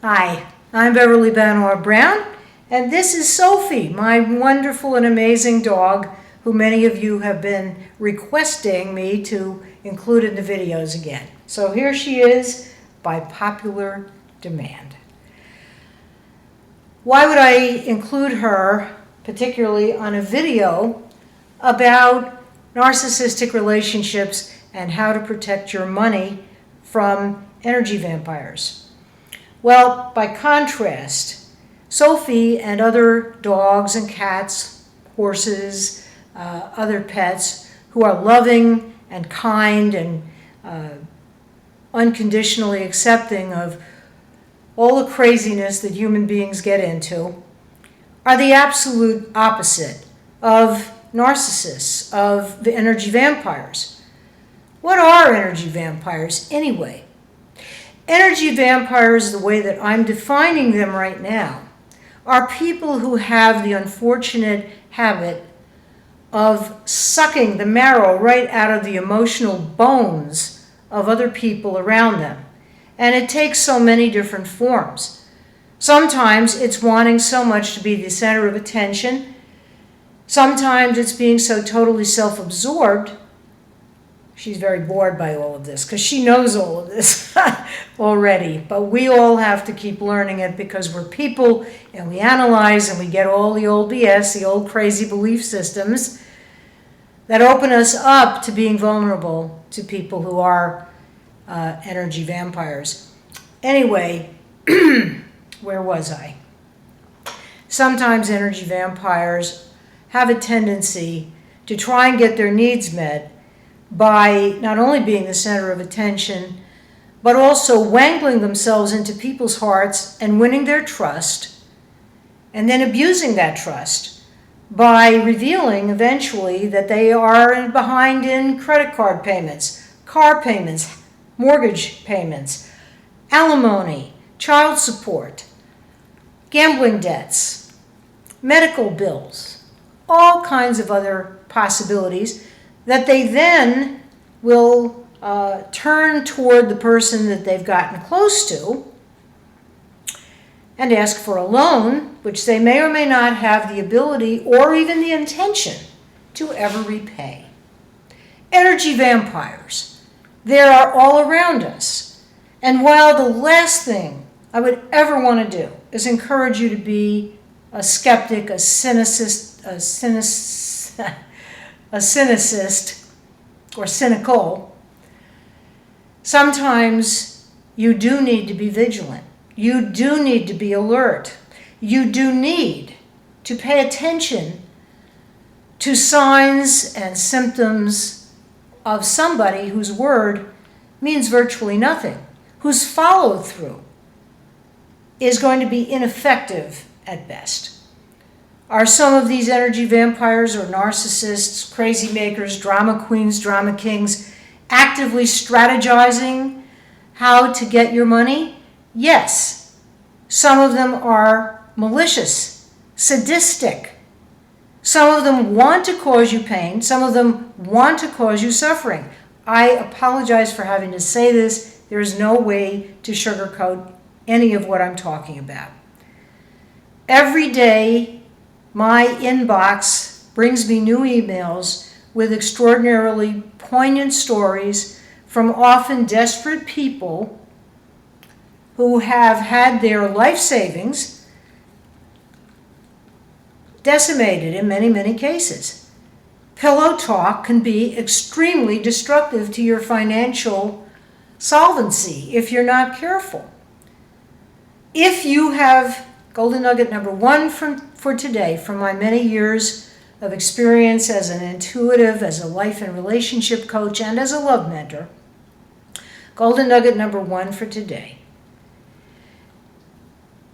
Hi, I'm Beverly Banor Brown, and this is Sophie, my wonderful and amazing dog, who many of you have been requesting me to include in the videos again. So here she is by popular demand. Why would I include her, particularly on a video about narcissistic relationships and how to protect your money from energy vampires? Well, by contrast, Sophie and other dogs and cats, horses, other pets who are loving and kind and unconditionally accepting of all the craziness that human beings get into, are the absolute opposite of narcissists, of the energy vampires. What are energy vampires anyway? Energy vampires, the way that I'm defining them right now, are people who have the unfortunate habit of sucking the marrow right out of the emotional bones of other people around them. And it takes so many different forms. Sometimes it's wanting so much to be the center of attention. Sometimes it's being so totally self-absorbed. She's very bored by all of this because she knows all of this already. But we all have to keep learning it because we're people and we analyze and we get all the old BS, the old crazy belief systems that open us up to being vulnerable to people who are energy vampires. Anyway, where was I? Sometimes energy vampires have a tendency to try and get their needs met by not only being the center of attention, but also wangling themselves into people's hearts and winning their trust, and then abusing that trust by revealing eventually that they are behind in credit card payments, car payments, mortgage payments, alimony, child support, gambling debts, medical bills, all kinds of other possibilities that they then will turn toward the person that they've gotten close to and ask for a loan, which they may or may not have the ability or even the intention to ever repay. Energy vampires, they are all around us. And while the last thing I would ever want to do is encourage you to be a skeptic, a cynicist, or cynical, sometimes you do need to be vigilant. You do need to be alert. You do need to pay attention to signs and symptoms of somebody whose word means virtually nothing, whose follow-through is going to be ineffective at best. Are some of these energy vampires or narcissists, crazy makers, drama queens, drama kings, actively strategizing how to get your money? Yes. Some of them are malicious, sadistic. Some of them want to cause you pain. Some of them want to cause you suffering. I apologize for having to say this. There is no way to sugarcoat any of what I'm talking about. Every day, my inbox brings me new emails with extraordinarily poignant stories from often desperate people who have had their life savings decimated in many, many cases. Pillow talk can be extremely destructive to your financial solvency if you're not careful. If you have golden nugget number one for today, from my many years of experience as an intuitive, as a life and relationship coach, and as a love mentor, golden nugget number one for today.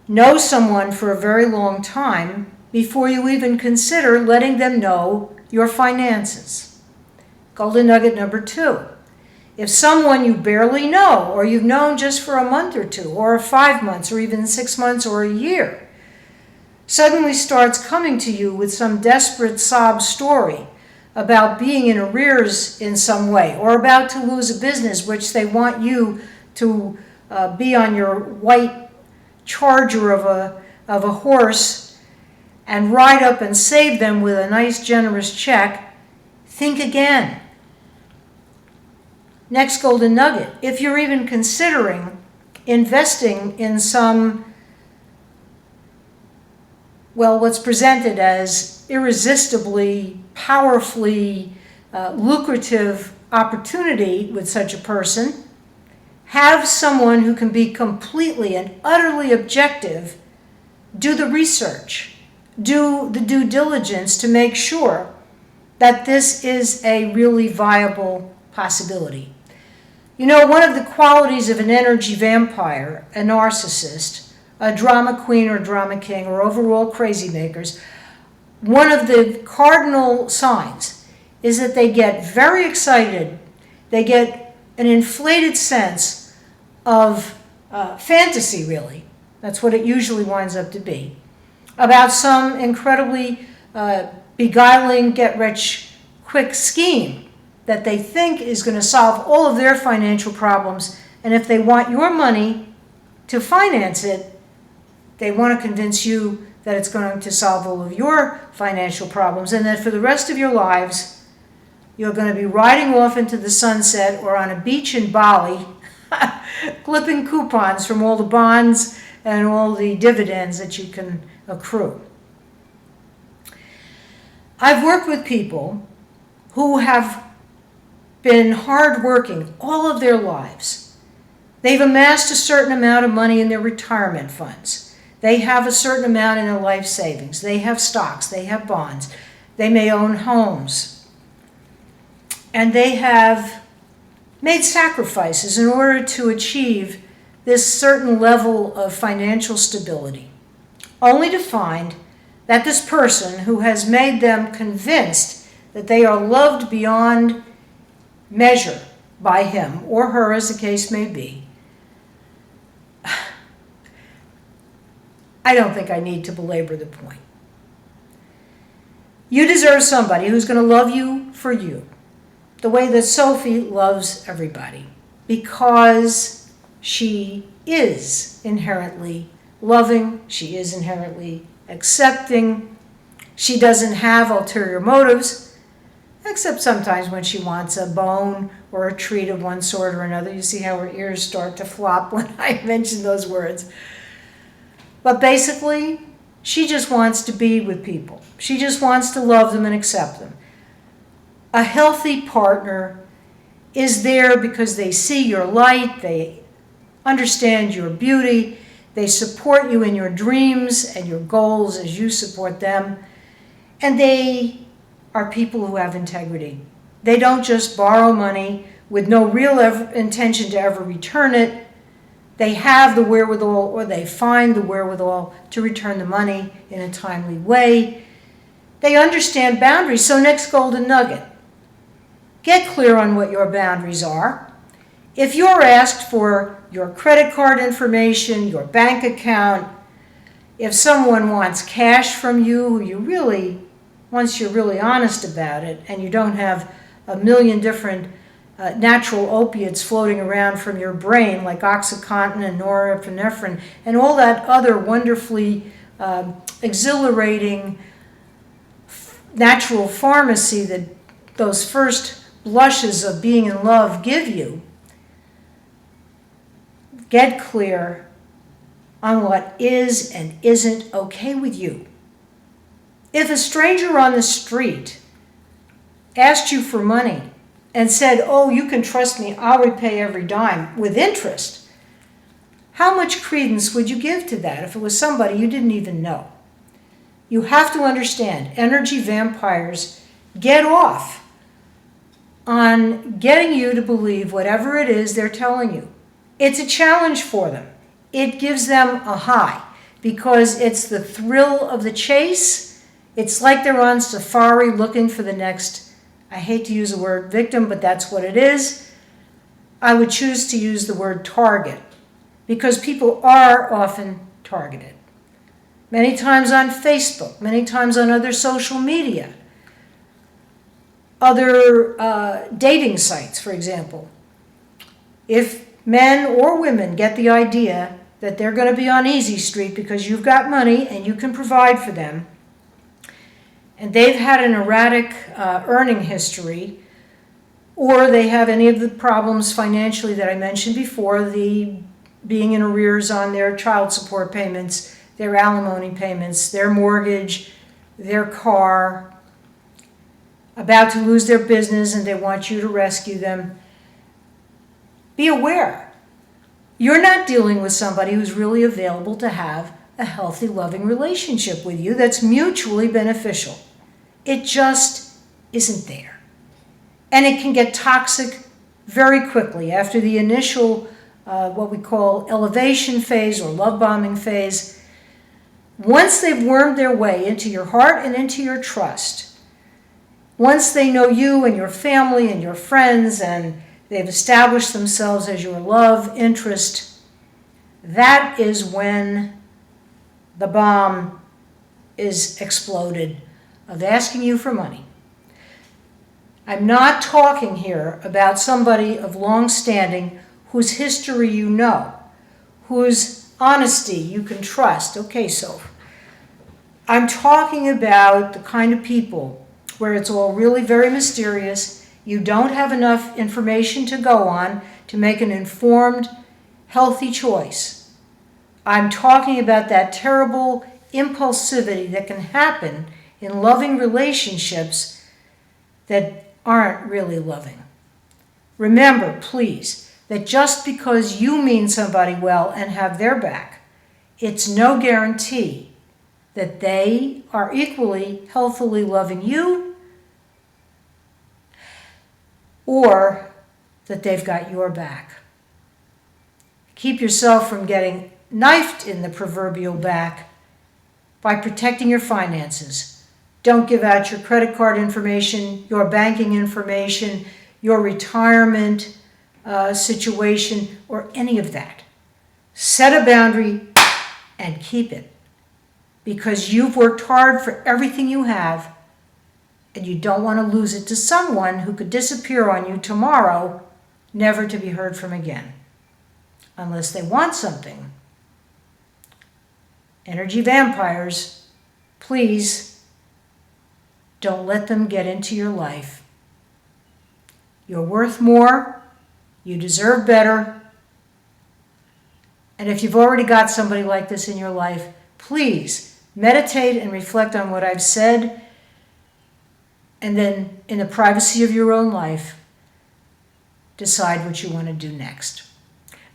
Know someone for a very long time before you even consider letting them know your finances. Golden nugget number two. If someone you barely know, or you've known just for a month or two, or 5 months, or even 6 months, or a year, suddenly starts coming to you with some desperate sob story about being in arrears in some way, or about to lose a business which they want you to be on your white charger of a horse and ride up and save them with a nice generous check, think again. Next golden nugget, if you're even considering investing in some, well, what's presented as irresistibly, powerfully lucrative opportunity with such a person, have someone who can be completely and utterly objective do the research, do the due diligence to make sure that this is a really viable possibility. You know, one of the qualities of an energy vampire, a narcissist, a drama queen or drama king, or overall crazy makers, one of the cardinal signs is that they get very excited. They get an inflated sense of fantasy, really. That's what it usually winds up to be, about some incredibly beguiling, get-rich-quick scheme that they think is going to solve all of their financial problems. And if they want your money to finance it, they want to convince you that it's going to solve all of your financial problems, and that for the rest of your lives, you're going to be riding off into the sunset or on a beach in Bali, clipping coupons from all the bonds and all the dividends that you can accrue. I've worked with people who have been hardworking all of their lives. They've amassed a certain amount of money in their retirement funds. They have a certain amount in their life savings. They have stocks. They have bonds. They may own homes. And they have made sacrifices in order to achieve this certain level of financial stability, only to find that this person who has made them convinced that they are loved beyond measure by him or her, as the case may be. I don't think I need to belabor the point. You deserve somebody who's going to love you for you, the way that Sophie loves everybody, because she is inherently loving, she is inherently accepting, she doesn't have ulterior motives, except sometimes when she wants a bone or a treat of one sort or another. You see how her ears start to flop when I mention those words. But basically, she just wants to be with people. She just wants to love them and accept them. A healthy partner is there because they see your light, they understand your beauty, they support you in your dreams and your goals as you support them, and they are people who have integrity. They don't just borrow money with no real intention to ever return it. They have the wherewithal, or they find the wherewithal to return the money in a timely way. They understand boundaries. So next golden nugget, get clear on what your boundaries are. If you're asked for your credit card information, your bank account, if someone wants cash from you, who you really, once you're really honest about it, and you don't have a million different natural opiates floating around from your brain, like OxyContin and norepinephrine, and all that other wonderfully exhilarating natural pharmacy that those first blushes of being in love give you, get clear on what is and isn't okay with you. If a stranger on the street asked you for money and said, "Oh, you can trust me, I'll repay every dime with interest," how much credence would you give to that if it was somebody you didn't even know? You have to understand, energy vampires get off on getting you to believe whatever it is they're telling you. It's a challenge for them. It gives them a high because it's the thrill of the chase. It's like they're on safari looking for the next, I hate to use the word victim, but that's what it is. I would choose to use the word target because people are often targeted. Many times on Facebook, many times on other social media, other dating sites, for example. If men or women get the idea that they're going to be on easy street because you've got money and you can provide for them, and they've had an erratic earning history, or they have any of the problems financially that I mentioned before, the being in arrears on their child support payments, their alimony payments, their mortgage, their car, about to lose their business and they want you to rescue them. Be aware. You're not dealing with somebody who's really available to have a healthy, loving relationship with you that's mutually beneficial. It just isn't there. And it can get toxic very quickly after the initial, what we call elevation phase or love bombing phase. Once they've wormed their way into your heart and into your trust, once they know you and your family and your friends and they've established themselves as your love interest, that is when the bomb is exploded of asking you for money. I'm not talking here about somebody of long standing whose history you know, whose honesty you can trust. Okay, so I'm talking about the kind of people where it's all really very mysterious. You don't have enough information to go on to make an informed, healthy choice. I'm talking about that terrible impulsivity that can happen in loving relationships that aren't really loving. Remember, please, that just because you mean somebody well and have their back, it's no guarantee that they are equally healthily loving you or that they've got your back. Keep yourself from getting knifed in the proverbial back by protecting your finances. Don't give out your credit card information, your banking information, your retirement situation, or any of that. Set a boundary and keep it, because you've worked hard for everything you have and you don't want to lose it to someone who could disappear on you tomorrow, never to be heard from again, unless they want something. Energy vampires, please don't let them get into your life. You're worth more. You deserve better. And if you've already got somebody like this in your life, please meditate and reflect on what I've said, and then in the privacy of your own life, decide what you want to do next.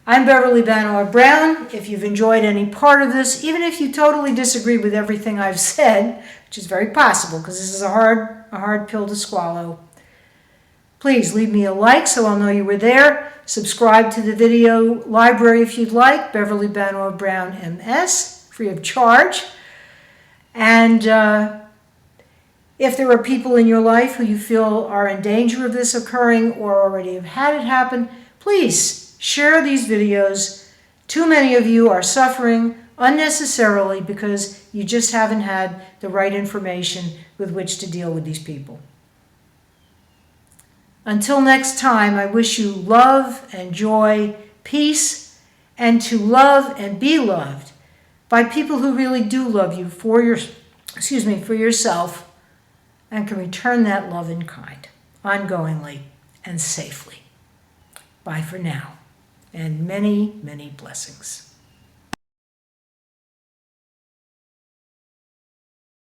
I'm Beverly Banor Brown. If you've enjoyed any part of this, even if you totally disagree with everything I've said, which is very possible because this is a hard pill to swallow, please leave me a like so I'll know you were there. Subscribe to the video library if you'd like, Beverly Banor Brown MS, free of charge. And if there are people in your life who you feel are in danger of this occurring or already have had it happen, please share these videos. Too many of you are suffering unnecessarily because you just haven't had the right information with which to deal with these people. Until next time, I wish you love and joy, peace, and to love and be loved by people who really do love you for yourself and can return that love in kind, ongoingly and safely. Bye for now, and many, many blessings.